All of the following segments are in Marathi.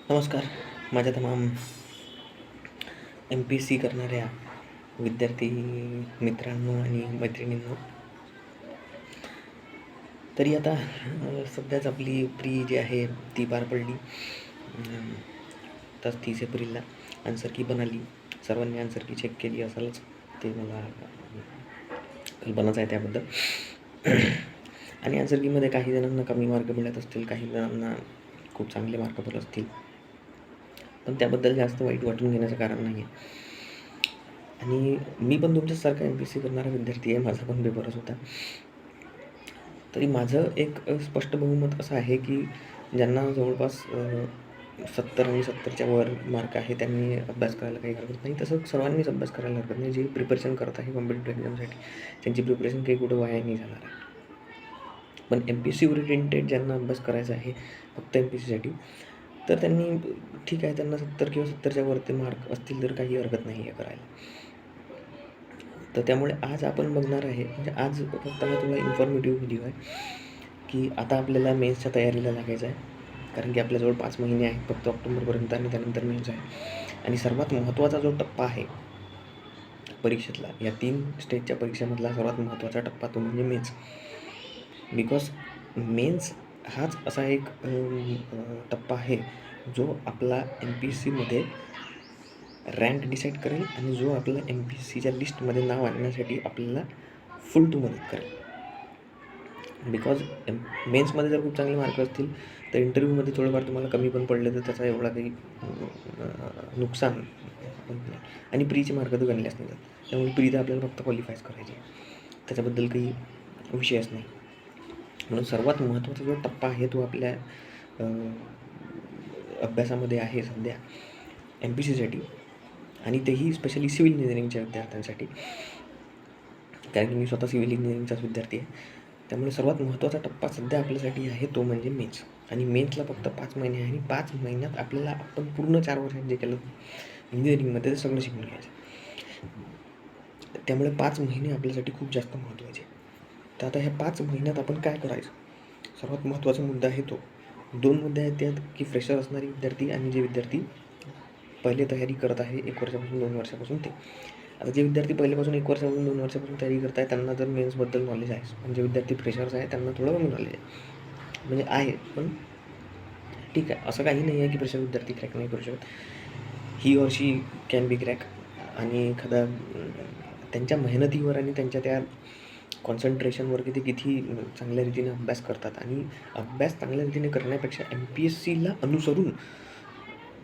नमस्कार. माझ्या तमाम MPSC करणाऱ्या विद्यार्थी मित्रांनो आणि मैत्रिणींनो. तरी आता सध्याच आपली प्री जी आहे ती पार पडली. तर 30 एप्रिलला आन्सर की पण आली. सर्वांनी आन्सर की चेक केली असालच, ते मला कल्पनाच आहे त्याबद्दल. आणि आन्सर कीमध्ये काही जणांना कमी मार्क मिळत असतील, काही जणांना खूप चांगले मार्क पडत असतील, पण त्याबद्दल जास्त वाईट वाटून घेण्याचं कारण नाही आहे. आणि मी पण तुमच्यासारखा MPSC करणारा विद्यार्थी आहे. माझा पण पेपरच होता. तरी माझं एक स्पष्ट बहुमत असं आहे की ज्यांना जवळपास 70 आणि 70च्या वर मार्क आहे त्यांनी अभ्यास करायला काही हरकत नाही. तसं सर्वांनीच अभ्यास करायला हरकत नाही. जे प्रिपरेशन करत आहे कॉम्पिटिटिव्ह एक्झामसाठी, त्यांची प्रिपरेशन काही कुठं वाया नाही जाणार आहे. पण MPSC ओरिएंटेड ज्यांना अभ्यास करायचा आहे फक्त MPSCसाठी, तर त्यांनी ठीक आहे, त्यांना 70 किंवा 70च्या वरती मार्क असतील तर काही हरकत नाही आहे करायला. तर त्यामुळे आज आपण बघणार आहे, म्हणजे आज फक्त हा तुला इन्फॉर्मेटिव्ह व्हिडिओ आहे की आता आपल्याला मेन्सच्या तयारीला लागायचं आहे. कारण की आपल्याजवळ 5 महिने आहेत फक्त ऑक्टोबरपर्यंत, आणि त्यानंतर मेन्स आहे. आणि सर्वात महत्त्वाचा जो टप्पा आहे परीक्षेतला, या 3 स्टेजच्या परीक्षेमधला सर्वात महत्त्वाचा टप्पा तो म्हणजे मेन्स. बिकॉज मेन्स हाच असा एक टप्पा आहे जो आपला MPSCमध्ये रँक डिसाईड करेल आणि जो आपल्याला MPSCच्या लिस्टमध्ये नाव आणण्यासाठी आपल्याला फुल टू मदत करेल. बिकॉज मेन्समध्ये जर खूप चांगले मार्क असतील तर इंटरव्ह्यूमध्ये थोडंफार तुम्हाला कमी पण पडले तर त्याचा एवढा काही नुकसान होत नाही. आणि प्रीचे मार्क तर गणल्याच नाही जात, त्यामुळे प्री तर आपल्याला फक्त क्वालिफायच करायची, त्याच्याबद्दल काही विषयच नाही. म्हणून सर्वात महत्त्वाचा जो टप्पा आहे तो आपल्या अभ्यासामध्ये आहे सध्या MPSCसाठी, आणि तेही स्पेशली सिव्हिल इंजिनिअरिंगच्या विद्यार्थ्यांसाठी, कारण की मी स्वतः सिव्हिल इंजिनिअरिंगचाच विद्यार्थी आहे. त्यामुळे सर्वात महत्त्वाचा टप्पा सध्या आपल्यासाठी आहे तो म्हणजे मेन्स. आणि मेन्सला फक्त 5 महिने आहे, आणि 5 महिन्यात आपल्याला आपण पूर्ण 4 वर्षात जे केलं इंजिनिअरिंगमध्ये ते सगळं शिकून घ्यायचं. त्यामुळे 5 महिने आपल्यासाठी खूप जास्त महत्त्वाचे. तर आता ह्या 5 महिन्यात आपण काय करायचं, सर्वात महत्त्वाचा मुद्दा आहे तो. 2 मुद्दे आहेत त्यात, की फ्रेशर असणारे विद्यार्थी आणि जे विद्यार्थी पहिले तयारी करत आहे 1 वर्षापासून 2 वर्षापासून ते. आता जे विद्यार्थी पहिल्यापासून 1 वर्षापासून 2 वर्षापासून तयारी करत आहे त्यांना जर मेन्सबद्दल नॉलेज आहे, पण जे विद्यार्थी फ्रेशर्स आहे त्यांना थोडं कमी नॉलेज आहे. म्हणजे आहे, पण ठीक आहे, असं काही नाही आहे की फ्रेशर विद्यार्थी क्रॅक नाही करू शकत. He or she can be crack. आणि एखादा त्यांच्या मेहनतीवर आणि त्यांच्या त्या कॉन्सन्ट्रेशनवर की ते किती चांगल्या रीतीने अभ्यास करतात. आणि अभ्यास चांगल्या रीतीने करण्यापेक्षा MPSCला अनुसरून,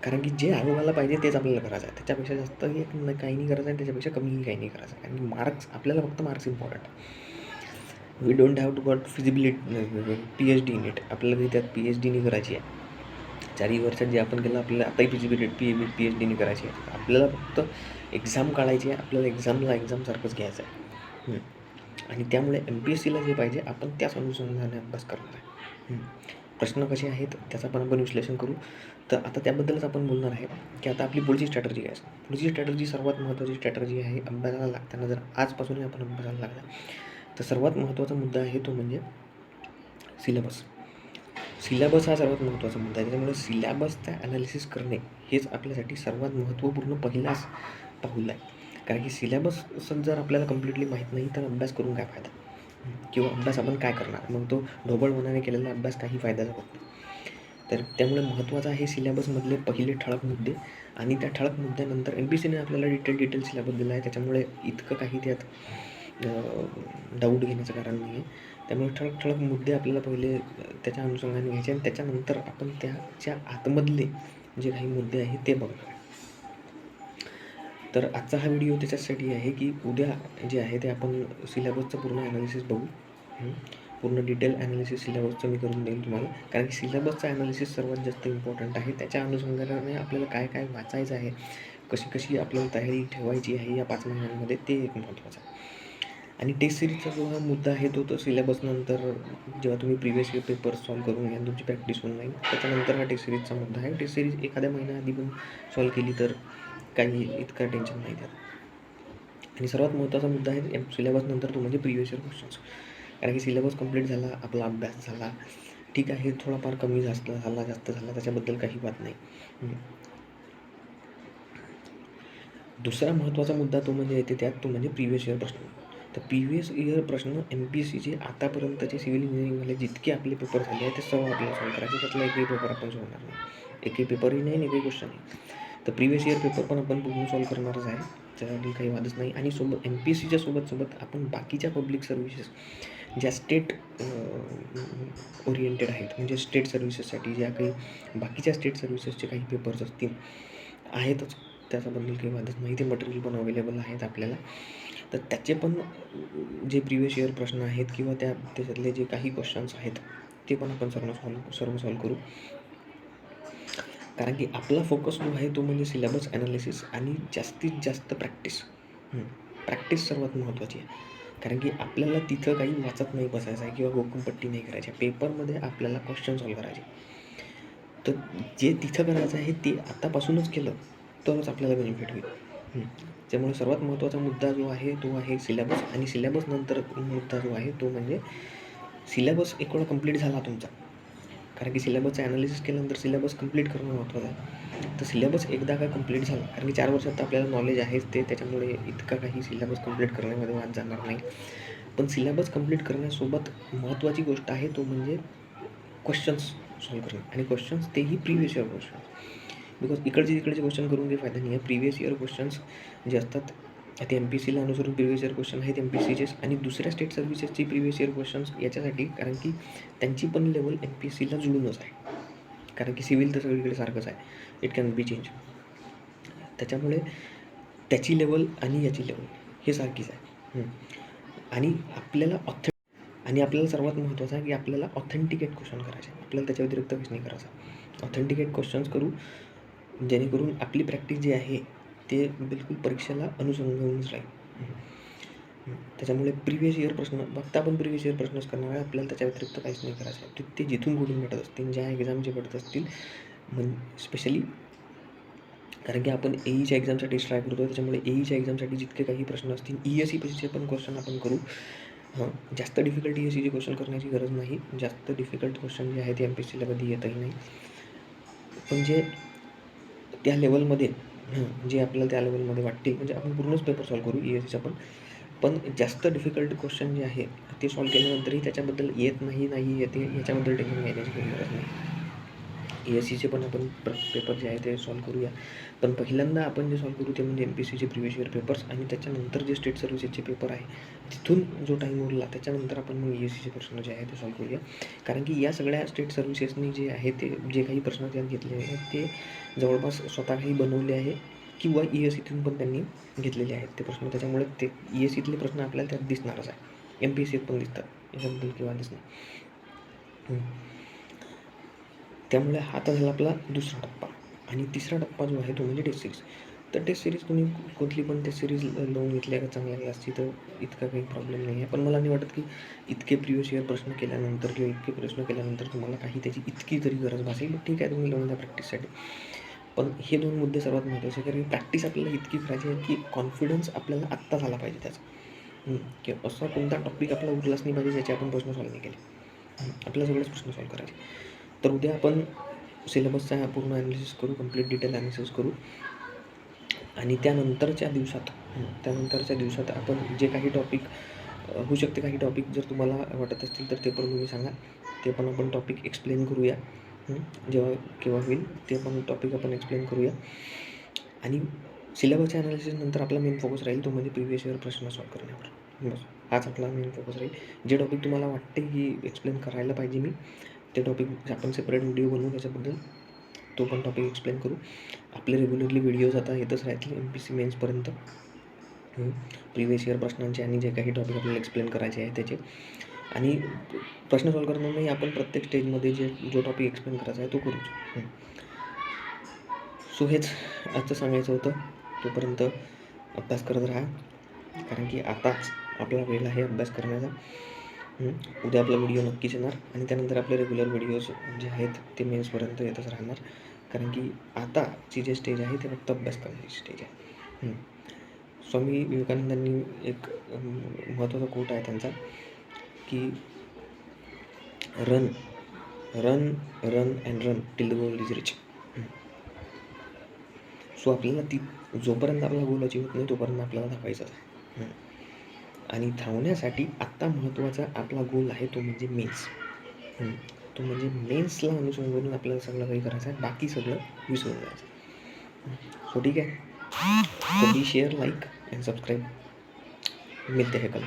कारण की जे आयोगाला पाहिजे तेच आपल्याला करायचं आहे, त्याच्यापेक्षा जास्त काही नाही करायचं आहे, त्याच्यापेक्षा कमीही काही नाही करायचं आहे. आणि मार्क्स, आपल्याला फक्त marks important. We don't have to got feasibility PhD in it. आपल्याला त्यात PhD नाही करायची आहे. 4 वर्षात जे आपण केलं आपल्याला आताही फिजिबिलिटी PhD नाही करायची आहे. आपल्याला फक्त एक्झाम काढायची आहे, आपल्याला एक्झामसारखंच घ्यायचं आहे. आणि त्यामुळे MPSCला जे पाहिजे आपण त्याच अनुषंगाने अभ्यास करणार आहे. प्रश्न कसे आहेत त्याचं पण आपण विश्लेषण करू. तर आता त्याबद्दलच आपण बोलणार आहे की आता आपली पुढची स्ट्रॅटर्जी काय असते. पुढची स्ट्रॅटर्जी, सर्वात महत्त्वाची स्ट्रॅटर्जी आहे अभ्यासाला लागताना. जर आजपासूनही आपण अभ्यासाला लागला तर सर्वात महत्त्वाचा मुद्दा आहे तो म्हणजे सिलेबस. सिलेबस हा सर्वात महत्त्वाचा मुद्दा आहे. त्याच्यामुळे सिलेबसचा ॲनालिसिस करणे हेच आपल्यासाठी सर्वात महत्त्वपूर्ण पहिलाच पाऊल आहे. कारण की सिलेबस जर आपल्याला कम्प्लिटली माहीत नाही तर अभ्यास करून काय फायदा, किंवा अभ्यास आपण काय करणार, मग तो ढोबळ मनाने केलेला अभ्यास काही फायद्याचा होत नाही. तर त्यामुळे महत्त्वाचं आहे सिलेबसमधले पहिले ठळक मुद्दे. आणि त्या ठळक मुद्द्यानंतर MPSCने आपल्याला डिटेल सिलेबस दिला आहे, त्याच्यामुळे इतकं काही त्यात डाऊट घेण्याचं कारण नाही आहे. त्यामुळे ठळक मुद्दे आपल्याला पहिले त्याच्या अनुषंगाने घ्यायचे, आणि त्याच्यानंतर आपण त्याच्या आतमधले जे काही मुद्दे आहेत ते बघणार. तर आजचा हा व्हिडिओ त्याच्यासाठी आहे की उद्या जे आहे ते आपण सिलेबसचं पूर्ण ॲनालिसिस बघू. पूर्ण डिटेल ॲनालिसिस सिलेबसचं मी करून देईन तुम्हाला, कारण की सिलेबसचं ॲनालिसिस सर्वात जास्त इम्पॉर्टंट आहे. त्याच्या अनुषंगाने आपल्याला काय काय वाचायचं आहे, कशी आपल्याला तयारी ठेवायची आहे या 5 महिन्यांमध्ये, ते एक महत्त्वाचं आहे. आणि टेस्ट सिरीजचा जो हा मुद्दा आहे तो सिलेबसनंतर जेव्हा तुम्ही प्रिवियस इयर पेपर सॉल्व करून घ्या, तुमची प्रॅक्टिस होऊन जाईल, त्याच्यानंतर हा टेस्ट सिरीजचा मुद्दा आहे. टेस्ट सिरीज एखाद्या महिन्याआधी पण सॉल्व केली तर काही इतकं टेन्शन नाही त्यात. आणि सर्वात महत्त्वाचा मुद्दा आहे सिलेबस नंतर तो म्हणजे प्रिवियस इयर क्वेश्चन्स. कारण की सिलेबस कंप्लीट झाला, आपला अभ्यास झाला, ठीक आहे, थोडाफार कमी जास्त झाला, जास्त झाला, त्याच्याबद्दल काही बात नाही. दुसरा महत्त्वाचा मुद्दा तो म्हणजे येते त्यात, तो म्हणजे प्रिव्हियस इयर प्रश्न. तर प्रिव्हियस इयर प्रश्न MPSCचे आतापर्यंतचे सिव्हिल इंजिनिअरिंगवाले जितके आपले पेपर झाले आहेत ते सर्व आपल्याला सॉल्व करायचे. त्यातला एकही पेपर आपण सोडणार नाही, एकही पेपरही नाही आणि एकही क्वेश्चन नाही. तर प्रिव्हियस इयर पेपर पण आपण पूर्ण सॉल्व करणारच आहे, त्यासाठी काही वादच नाही. आणि MPSCच्या सोबत आपण बाकीच्या पब्लिक सर्व्हिसेस ज्या स्टेट ओरिएंटेड आहेत, म्हणजे स्टेट सर्व्हिसेससाठी ज्या काही बाकीच्या स्टेट सर्व्हिसेसचे काही पेपर्स असतील आहेतच, त्याच्याबद्दल काही वादच नाही. ते मटेरियल पण अवेलेबल आहेत आपल्याला. तर त्याचे पण जे प्रिव्हियस इयर प्रश्न आहेत किंवा त्याच्यातले जे काही क्वेश्चन्स आहेत ते पण आपण सर्व सॉल्व करू. कारण की आपला फोकस जो आहे तो म्हणजे सिलेबस ॲनालिसिस आणि जास्तीत जास्त प्रॅक्टिस. प्रॅक्टिस सर्वात महत्त्वाची आहे. कारण की आपल्याला तिथं काही वाचत नाही बसायचं आहे किंवा गोकमपट्टी नाही करायची. पेपरमध्ये आपल्याला क्वेश्चन सॉल्व करायचे. तर जे तिथं करायचं आहे ते आतापासूनच केलं तरच आपल्याला बेनिफिट होईल. त्यामुळे सर्वात महत्त्वाचा मुद्दा जो आहे तो आहे सिलेबस. आणि सिलेबस नंतर मुद्दा जो आहे तो म्हणजे सिलेबस एक वेळा कंप्लीट झाला तुमचा, कारण की सिलेबसचं ॲनालिसिस केल्यानंतर सिलेबस कंप्लीट करणं महत्त्वाचं आहे. तर सिलेबस एकदा का कंप्लीट झाला, कारण की 4 वर्षात तर आपल्याला नॉलेज आहेच ते, त्याच्यामुळे इतका काही सिलेबस कंप्लीट करण्यामध्ये वाद जाणार नाही. पण सिलेबस कंप्लीट करण्यासोबत महत्त्वाची गोष्ट आहे तो म्हणजे क्वेश्चन्स सॉल्व करणं. आणि क्वेश्चन्स तेही प्रिव्हियस इयर क्वेश्चन्स. बिकॉज इकडचे क्वेश्चन करून काही फायदा नाही आहे. प्रिव्हियस इयर क्वेश्चन्स जे असतात ते MPSCला अनुसरून प्रिव्हियस इयर क्वेश्चन आहेत MPSCचेच. आणि दुसऱ्या स्टेट सर्व्हिसेसची प्रिव्हियस इयर क्वेश्चन्स याच्यासाठी, कारण की त्यांची पण लेवल MPSCला जुळूनच आहे. कारण की सिव्हिल तर सगळीकडे सारखंच आहे, इट कॅन बी चेंज. त्याच्यामुळे त्याची लेवल आणि याची लेवल हे सारखीच आहे. आणि आपल्याला सर्वात महत्त्वाचं आहे की आपल्याला ऑथेंटिकेट क्वेश्चन करायचे. आपल्याला त्याच्या व्यतिरिक्त काहीच नाही करायचं. ऑथेंटिकेट क्वेश्चन्स करू, जेणेकरून आपली प्रॅक्टिस जी आहे ते बिलकुल परीक्षेला अनुसंधानच राहील. त्याच्यामुळे प्रिव्हियस इयर प्रश्न फक्त आपण प्रिव्हियस इयर प्रश्नच करणार आहे. आपल्याला त्याच्या व्यतिरिक्त काहीच नाही करायचं आहे. ते जिथून कुठून भेटत असतील, ज्या एक्झामचे भेटत असतील, स्पेशली कारण की आपण AEच्या एक्झामसाठी ट्राय करतो, त्याच्यामुळे AEच्या एक्झामसाठी जितके काही प्रश्न असतील, ESCचे पण क्वेश्चन आपण करू. जास्त डिफिकल्ट ESCचे क्वेश्चन करण्याची गरज नाही. जास्त डिफिकल्ट क्वेश्चन जे आहे ते MPSCला कधी येतही नाही. पण जे त्या लेवलमध्ये जे आपल्याला त्या लेवलमध्ये वाटतील, म्हणजे आपण पूर्णच पेपर सॉल्व करू ESCचा पण जास्त डिफिकल्ट क्वेश्चन जे आहे ते सॉल्व केल्यानंतरही त्याच्याबद्दल नाही येते याच्याबद्दल टेन्शन घ्यायची काही गरज नाही. ESCचे पण आपण पेपर जे आहे ते सॉल्व करूया. पण पहिल्यांदा आपण जे सॉल्व करू ते म्हणजे MPSCचे प्रिव्हियस इयर पेपर्स. आणि त्याच्यानंतर जे स्टेट सर्व्हिसेसचे पेपर आहे तिथून जो टाईम उरला त्याच्यानंतर आपण मग ESCचे प्रश्न जे आहे ते सॉल्व करूया. कारण की या सगळ्या स्टेट सर्व्हिसेसनी जे आहे ते जे काही प्रश्न त्यात घेतले आहेत ते जवळपास स्वतःही बनवले आहे किंवा ESCतून पण त्यांनी घेतलेले आहेत ते प्रश्न. त्याच्यामुळे ते ESCतले प्रश्न आपल्याला त्यात दिसणारच आहे, MPSCत पण दिसतात, याच्याबद्दल किंवा दिसणार. त्यामुळे हा तर झाला आपला दुसरा टप्पा. आणि तिसरा टप्पा जो आहे तो म्हणजे टेस्ट सिरीज. तर टेस्ट सिरीज तुम्ही कुठली पण टेस्ट सिरीज लावून घेतल्या का चांगल्या क्लासची तर इतका काही प्रॉब्लेम नाही आहे. पण मला नाही वाटत की इतके प्रिव्हियस इयर प्रश्न केल्यानंतर किंवा इतके प्रश्न केल्यानंतर तुम्हाला काही त्याची इतकी तरी गरज भासेल. ठीक आहे, तुम्ही लावून द्या प्रॅक्टिससाठी. पण हे 2 मुद्दे सर्वात महत्त्वाचे, कारण प्रॅक्टिस आपल्याला इतकी करायची आहे की कॉन्फिडन्स आपल्याला आत्ता झाला पाहिजे त्याचा. की असा कोणता टॉपिक आपला उरलाच नाही पाहिजे ज्याचे आपण प्रश्न सॉल्व नाही केले. आपल्याला सगळेच प्रश्न सॉल्व करायचे. तर उद्या आपण सिलेबसचा पूर्ण ॲनालिसिस करू, कंप्लीट डिटेल ॲनालिसिस करू. आणि त्यानंतरच्या दिवसात आपण जे काही टॉपिक होऊ शकते, काही टॉपिक जर तुम्हाला वाटत असतील तर ते पण तुम्ही सांगा, ते पण आपण टॉपिक एक्सप्लेन करूया. जेव्हा केव्हा होईल ते पण टॉपिक आपण एक्सप्लेन करूया. आणि सिलेबसच्या ॲनालिसिसनंतर आपला मेन फोकस राहील तो म्हणजे प्रिव्हियस इयर प्रश्न सॉल्व करण्यावर. बस हाच आपला मेन फोकस राहील. जे टॉपिक तुम्हाला वाटते की एक्सप्लेन करायला पाहिजे मी, ते टॉपिक आपण सेपरेट व्हिडिओ बनवू त्याच्याबद्दल, तो पण टॉपिक एक्सप्लेन करू. आपले रेग्युलरली व्हिडिओज आता येतच राहतील MPSC मेन्सपर्यंत, प्रिव्हियस इयर प्रश्नांचे आणि जे काही टॉपिक आपल्याला एक्सप्लेन करायचे आहे त्याचे. आणि प्रश्न सॉल्व करणार नाही आपण, प्रत्येक स्टेजमध्ये जो टॉपिक एक्सप्लेन करायचा आहे तो करूच. सो हेच आजचं सांगायचं होतं. तोपर्यंत अभ्यास करत राहा, कारण की आताच आपला वेळ आहे अभ्यास करण्याचा. उद्या आपला व्हिडिओ नक्कीच येणार आणि त्यानंतर आपले रेग्युलर व्हिडिओज जे आहेत ते मेन्सपर्यंत येतच राहणार. कारण की आताची जे स्टेज आहे ते फक्त अभ्यास करण्याची स्टेज आहे. स्वामी विवेकानंदांनी एक महत्त्वाचा कोट आहे त्यांचा की run run run and run till the goal is rich. So आपल्याला जोपर्यंत आपला गोल अचीव होत नाही तोपर्यंत आपल्याला धावायचंच आहे. आणि धावण्यासाठी आत्ता महत्त्वाचा आपला गोल आहे तो म्हणजे मेन्स. तो म्हणजे मेन्सला अनुसरून करून आपल्याला सगळं काही करायचं आहे, बाकी सगळं विसरून जायचं. सो ठीक आहे. So be share, like and subscribe. मिळते हे कल.